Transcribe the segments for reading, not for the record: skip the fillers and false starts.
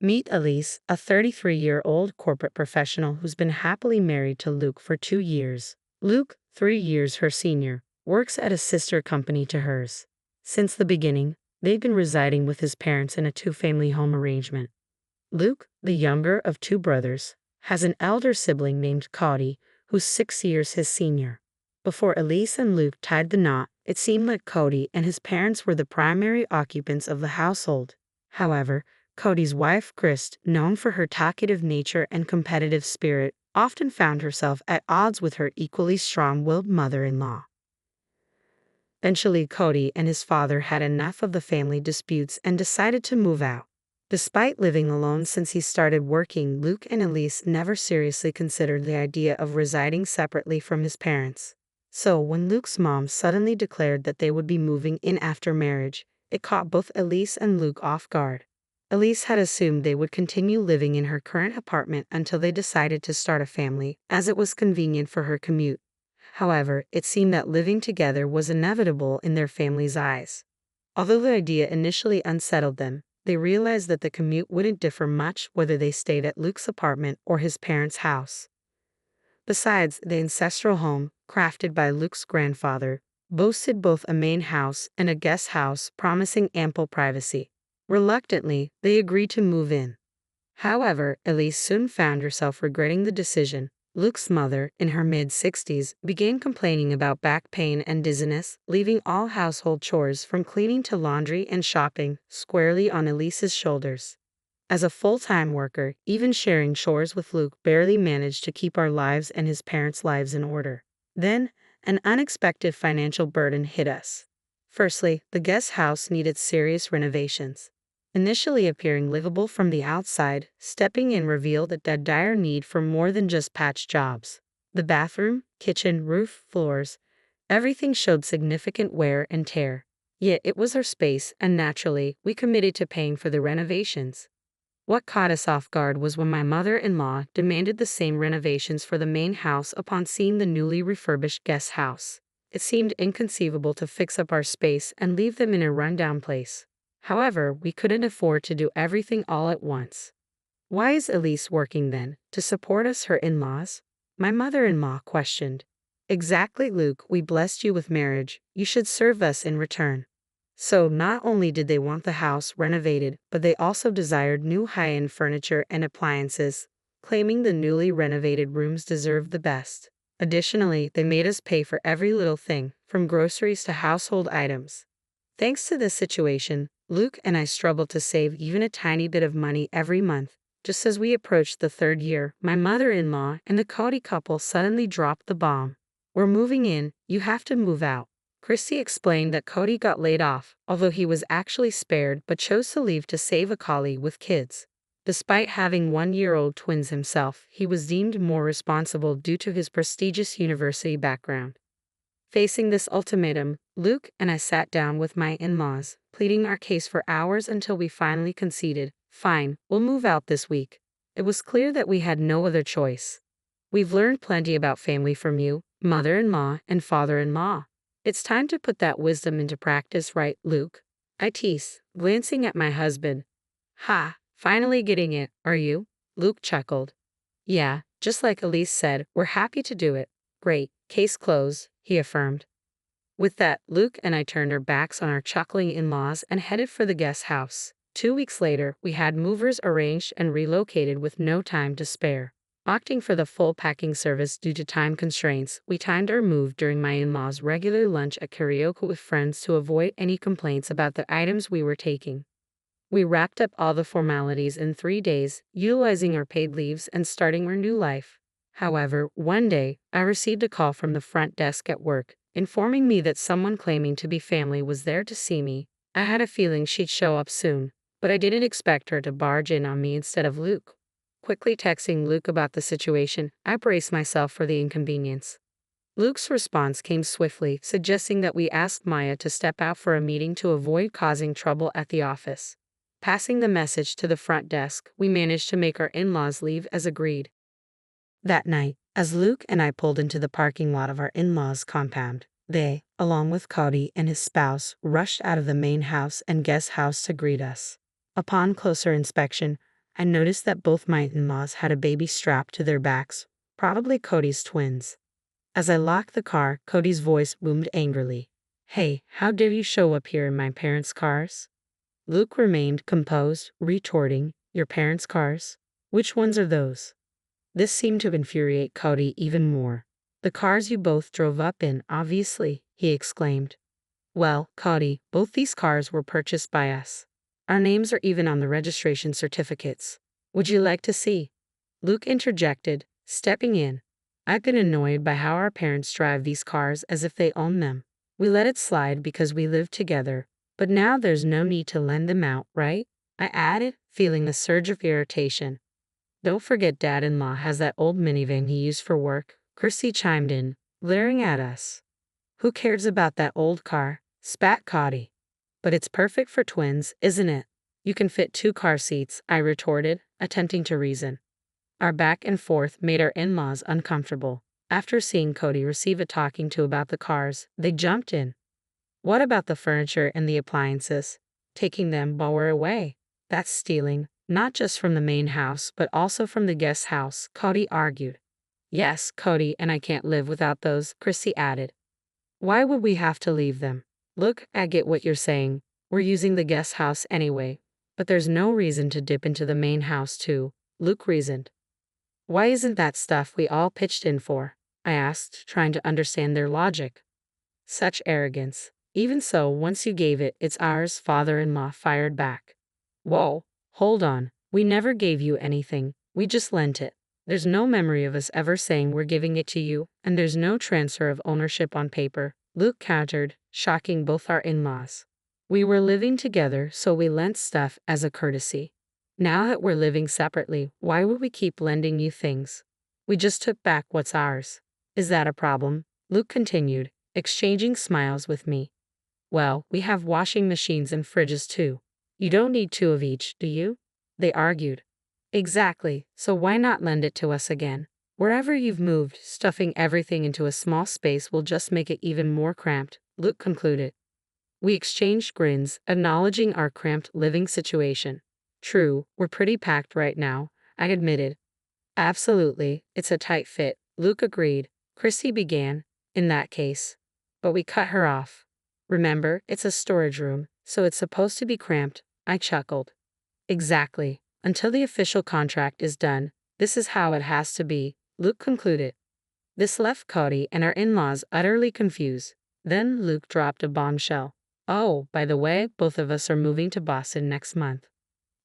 Meet Elise, a 33-year-old corporate professional who's been happily married to Luke for 2 years. Luke, 3 years her senior, works at a sister company to hers. Since the beginning, they've been residing with his parents in a two-family home arrangement. Luke, the younger of 2 brothers, has an elder sibling named Cody, who's 6 years his senior. Before Elise and Luke tied the knot, it seemed like Cody and his parents were the primary occupants of the household. However, Cody's wife, Krist, known for her talkative nature and competitive spirit, often found herself at odds with her equally strong-willed mother-in-law. Eventually, Cody and his father had enough of the family disputes and decided to move out. Despite living alone since he started working, Luke and Elise never seriously considered the idea of residing separately from his parents. So, when Luke's mom suddenly declared that they would be moving in after marriage, it caught both Elise and Luke off guard. Elise had assumed they would continue living in her current apartment until they decided to start a family, as it was convenient for her commute. However, it seemed that living together was inevitable in their family's eyes. Although the idea initially unsettled them, they realized that the commute wouldn't differ much whether they stayed at Luke's apartment or his parents' house. Besides, the ancestral home, crafted by Luke's grandfather, boasted both a main house and a guest house, promising ample privacy. Reluctantly, they agreed to move in. However, Elise soon found herself regretting the decision. Luke's mother, in her mid-60s, began complaining about back pain and dizziness, leaving all household chores from cleaning to laundry and shopping squarely on Elise's shoulders. As a full-time worker, even sharing chores with Luke barely managed to keep our lives and his parents' lives in order. Then, an unexpected financial burden hit us. Firstly, the guest house needed serious renovations. Initially appearing livable from the outside, stepping in revealed a dire need for more than just patch jobs. The bathroom, kitchen, roof, floors, everything showed significant wear and tear. Yet it was our space, and naturally, we committed to paying for the renovations. What caught us off guard was when my mother-in-law demanded the same renovations for the main house upon seeing the newly refurbished guest house. It seemed inconceivable to fix up our space and leave them in a rundown place. However, we couldn't afford to do everything all at once. Why is Elise working then? To support us, her in-laws? My mother-in-law questioned. Exactly, Luke, we blessed you with marriage. You should serve us in return. So, not only did they want the house renovated, but they also desired new high-end furniture and appliances, claiming the newly renovated rooms deserved the best. Additionally, they made us pay for every little thing, from groceries to household items. Thanks to this situation, Luke and I struggled to save even a tiny bit of money every month. Just as we approached the 3rd year, my mother-in-law and the Cody couple suddenly dropped the bomb. We're moving in, you have to move out. Christy explained that Cody got laid off, although he was actually spared but chose to leave to save a collie with kids. Despite having 1-year-old twins himself, he was deemed more responsible due to his prestigious university background. Facing this ultimatum, Luke and I sat down with my in-laws, pleading our case for hours until we finally conceded. Fine, we'll move out this week. It was clear that we had no other choice. We've learned plenty about family from you, mother-in-law and father-in-law. It's time to put that wisdom into practice, right, Luke? I teased, glancing at my husband. Ha, finally getting it, are you? Luke chuckled. Yeah, just like Elise said, we're happy to do it. Great, case closed, he affirmed. With that, Luke and I turned our backs on our chuckling in-laws and headed for the guest house. 2 weeks later, we had movers arranged and relocated with no time to spare. Opting for the full packing service due to time constraints, we timed our move during my in-laws' regular lunch at karaoke with friends to avoid any complaints about the items we were taking. We wrapped up all the formalities in 3 days, utilizing our paid leaves and starting our new life. However, one day, I received a call from the front desk at work, informing me that someone claiming to be family was there to see me. I had a feeling she'd show up soon, but I didn't expect her to barge in on me instead of Luke. Quickly texting Luke about the situation, I braced myself for the inconvenience. Luke's response came swiftly, suggesting that we ask Maya to step out for a meeting to avoid causing trouble at the office. Passing the message to the front desk, we managed to make our in-laws leave as agreed. That night, as Luke and I pulled into the parking lot of our in-laws' compound, they, along with Cody and his spouse, rushed out of the main house and guest house to greet us. Upon closer inspection, I noticed that both my in-laws had a baby strapped to their backs, probably Cody's twins. As I locked the car, Cody's voice boomed angrily. Hey, how dare you show up here in my parents' cars? Luke remained composed, retorting, Your parents' cars? Which ones are those? This seemed to infuriate Cody even more. The cars you both drove up in, obviously, he exclaimed. Well, Cody, both these cars were purchased by us. Our names are even on the registration certificates. Would you like to see? Luke interjected, stepping in. I've been annoyed by how our parents drive these cars as if they own them. We let it slide because we live together, but now there's no need to lend them out, right? I added, feeling a surge of irritation. Don't forget Dad-in-law has that old minivan he used for work, Chrissy chimed in, glaring at us. Who cares about that old car? Spat Cody. But it's perfect for twins, isn't it? You can fit 2 car seats, I retorted, attempting to reason. Our back and forth made our in-laws uncomfortable. After seeing Cody receive a talking to about the cars, they jumped in. What about the furniture and the appliances? Taking them while we're away. That's stealing, not just from the main house, but also from the guest house, Cody argued. Yes, Cody and I can't live without those, Chrissy added. Why would we have to leave them? Look, I get what you're saying. We're using the guest house anyway. But there's no reason to dip into the main house too, Luke reasoned. Why isn't that stuff we all pitched in for? I asked, trying to understand their logic. Such arrogance. Even so, once you gave it, it's ours, father-in-law fired back. Whoa, hold on. We never gave you anything. We just lent it. There's no memory of us ever saying we're giving it to you, and there's no transfer of ownership on paper, Luke countered, shocking both our in-laws. We were living together, so we lent stuff as a courtesy. Now that we're living separately, why would we keep lending you things? We just took back what's ours. Is that a problem? Luke continued, exchanging smiles with me. Well, we have washing machines and fridges too. You don't need 2 of each, do you? They argued. Exactly, so why not lend it to us again? Wherever you've moved, stuffing everything into a small space will just make it even more cramped, Luke concluded. We exchanged grins, acknowledging our cramped living situation. True, we're pretty packed right now, I admitted. Absolutely, it's a tight fit, Luke agreed. Chrissy began, in that case. But we cut her off. Remember, it's a storage room, so it's supposed to be cramped, I chuckled. Exactly. Until the official contract is done, this is how it has to be, Luke concluded. This left Cody and our in-laws utterly confused. Then Luke dropped a bombshell. Oh, by the way, both of us are moving to Boston next month.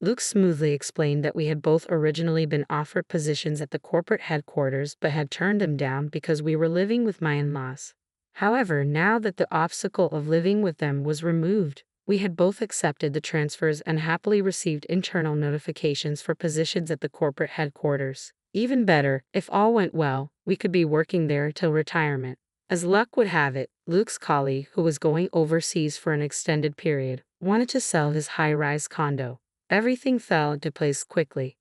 Luke smoothly explained that we had both originally been offered positions at the corporate headquarters but had turned them down because we were living with my in-laws. However, now that the obstacle of living with them was removed, we had both accepted the transfers and happily received internal notifications for positions at the corporate headquarters. Even better, if all went well, we could be working there till retirement. As luck would have it, Luke's colleague, who was going overseas for an extended period, wanted to sell his high-rise condo. Everything fell into place quickly.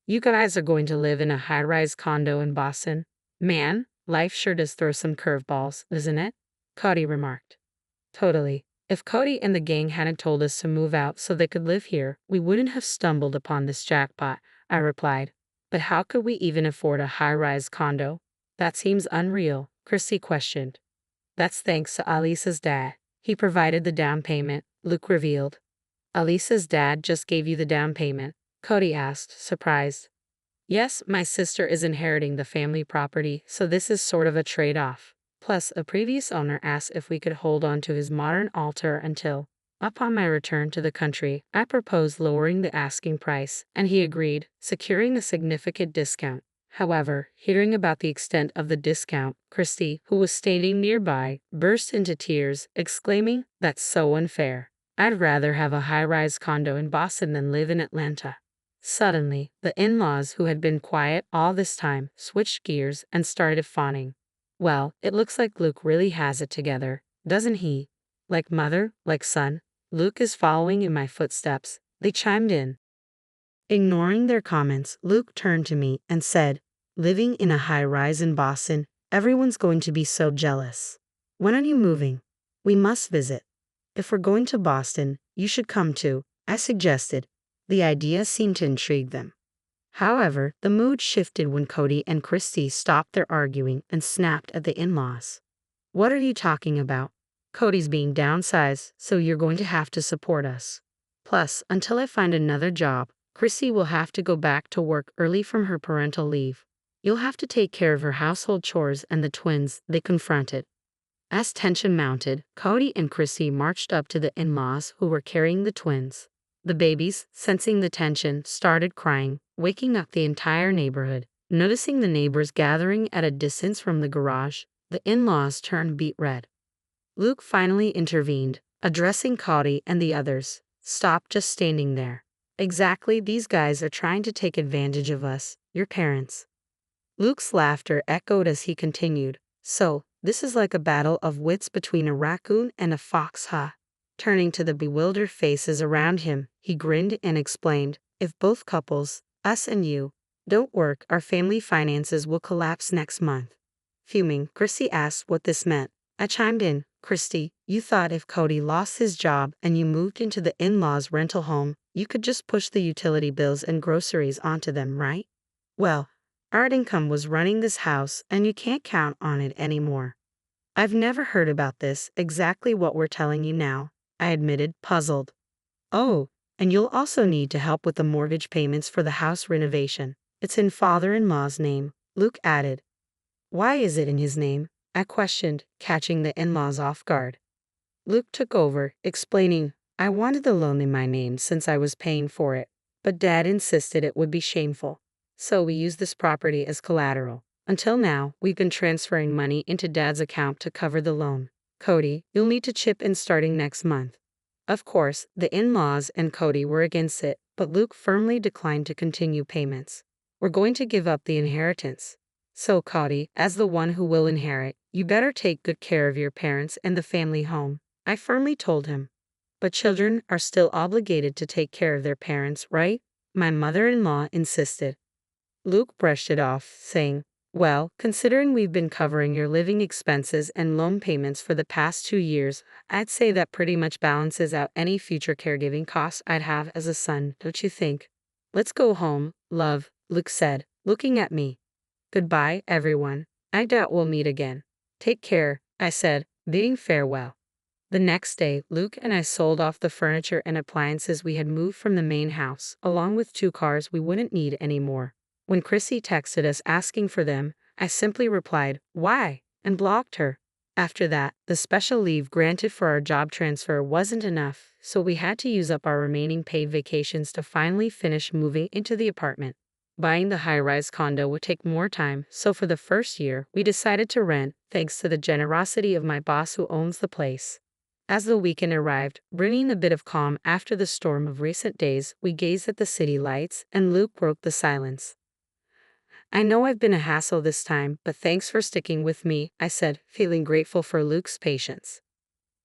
You guys are going to live in a high-rise condo in Boston? Man, life sure does throw some curveballs, doesn't it? Cody remarked. Totally. If Cody and the gang hadn't told us to move out so they could live here, we wouldn't have stumbled upon this jackpot, I replied. But how could we even afford a high-rise condo? That seems unreal, Chrissy questioned. That's thanks to Alisa's dad. He provided the down payment, Luke revealed. Alisa's dad just gave you the down payment? Cody asked, surprised. Yes, my sister is inheriting the family property, so this is sort of a trade-off. Plus, a previous owner asked if we could hold on to his modern altar until, upon my return to the country, I proposed lowering the asking price, and he agreed, securing a significant discount. However, hearing about the extent of the discount, Christy, who was standing nearby, burst into tears, exclaiming, "That's so unfair. I'd rather have a high-rise condo in Boston than live in Atlanta." Suddenly, the in-laws, who had been quiet all this time, switched gears and started fawning. Well, it looks like Luke really has it together, doesn't he? Like mother, like son. Luke is following in my footsteps, they chimed in. Ignoring their comments, Luke turned to me and said, living in a high-rise in Boston, everyone's going to be so jealous. When are you moving? We must visit. If we're going to Boston, you should come too, I suggested. The idea seemed to intrigue them. However, the mood shifted when Cody and Christy stopped their arguing and snapped at the in-laws. "What are you talking about? Cody's being downsized, so you're going to have to support us. Plus, until I find another job, Christy will have to go back to work early from her parental leave. You'll have to take care of her household chores and the twins," they confronted. As tension mounted, Cody and Christy marched up to the in-laws who were carrying the twins. The babies, sensing the tension, started crying, waking up the entire neighborhood. Noticing the neighbors gathering at a distance from the garage, the in-laws turned beet red. Luke finally intervened, addressing Cody and the others. "Stop just standing there. Exactly, these guys are trying to take advantage of us, your parents." Luke's laughter echoed as he continued, "So, this is like a battle of wits between a raccoon and a fox, huh?" Turning to the bewildered faces around him, he grinned and explained, "If both couples, us and you, don't work, our family finances will collapse next month." Fuming, Christy asked what this meant. I chimed in, "Christy, you thought if Cody lost his job and you moved into the in-laws' rental home, you could just push the utility bills and groceries onto them, right? Well, our income was running this house and you can't count on it anymore." "I've never heard about this, exactly what we're telling you now," I admitted, puzzled. "Oh, and you'll also need to help with the mortgage payments for the house renovation. It's in father-in-law's name," Luke added. "Why is it in his name?" I questioned, catching the in-laws off guard. Luke took over, explaining, "I wanted the loan in my name since I was paying for it, but Dad insisted it would be shameful. So we used this property as collateral. Until now, we've been transferring money into Dad's account to cover the loan. Cody, you'll need to chip in starting next month." Of course, the in-laws and Cody were against it, but Luke firmly declined to continue payments. "We're going to give up the inheritance. So Cody, as the one who will inherit, you better take good care of your parents and the family home," I firmly told him. "But children are still obligated to take care of their parents, right?" my mother-in-law insisted. Luke brushed it off, saying, "Well, considering we've been covering your living expenses and loan payments for the past 2 years, I'd say that pretty much balances out any future caregiving costs I'd have as a son, don't you think?" "Let's go home, love," Luke said, looking at me. "Goodbye, everyone. I doubt we'll meet again." "Take care," I said, bidding farewell. The next day, Luke and I sold off the furniture and appliances we had moved from the main house, along with 2 cars we wouldn't need anymore. When Chrissy texted us asking for them, I simply replied, "Why?" and blocked her. After that, the special leave granted for our job transfer wasn't enough, so we had to use up our remaining paid vacations to finally finish moving into the apartment. Buying the high-rise condo would take more time, so for the first year, we decided to rent, thanks to the generosity of my boss who owns the place. As the weekend arrived, bringing a bit of calm after the storm of recent days, we gazed at the city lights, and Luke broke the silence. "I know I've been a hassle this time, but thanks for sticking with me," I said, feeling grateful for Luke's patience.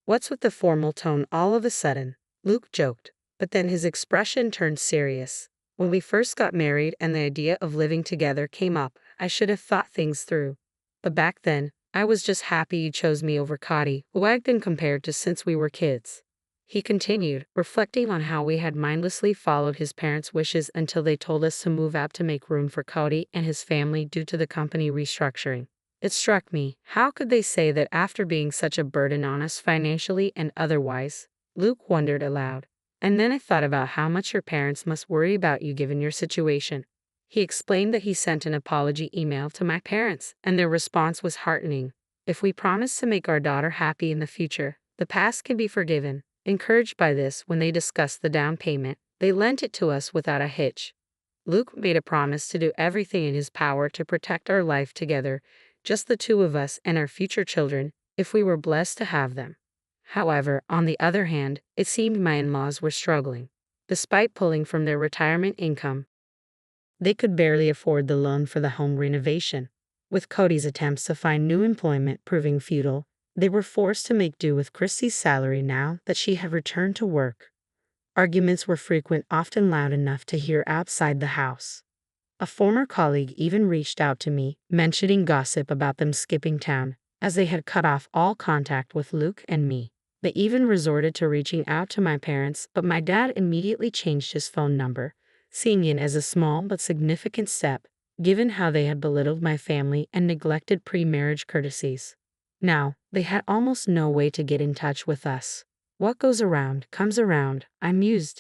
"What's with the formal tone all of a sudden?" Luke joked, but then his expression turned serious. "When we first got married and the idea of living together came up, I should have thought things through. But back then, I was just happy you chose me over Cody, who I've been compared to since we were kids." He continued, reflecting on how we had mindlessly followed his parents' wishes until they told us to move out to make room for Cody and his family due to the company restructuring. It struck me, how could they say that after being such a burden on us financially and otherwise? Luke wondered aloud. "And then I thought about how much your parents must worry about you given your situation." He explained that he sent an apology email to my parents, and their response was heartening. "If we promise to make our daughter happy in the future, the past can be forgiven." Encouraged by this, when they discussed the down payment, they lent it to us without a hitch. Luke made a promise to do everything in his power to protect our life together, just the 2 of us and our future children, if we were blessed to have them. However, on the other hand, it seemed my in-laws were struggling. Despite pulling from their retirement income, they could barely afford the loan for the home renovation. With Cody's attempts to find new employment proving futile, they were forced to make do with Christy's salary now that she had returned to work. Arguments were frequent, often loud enough to hear outside the house. A former colleague even reached out to me, mentioning gossip about them skipping town, as they had cut off all contact with Luke and me. They even resorted to reaching out to my parents, but my dad immediately changed his phone number, seeing it as a small but significant step, given how they had belittled my family and neglected pre-marriage courtesies. Now, they had almost no way to get in touch with us. What goes around comes around, I mused.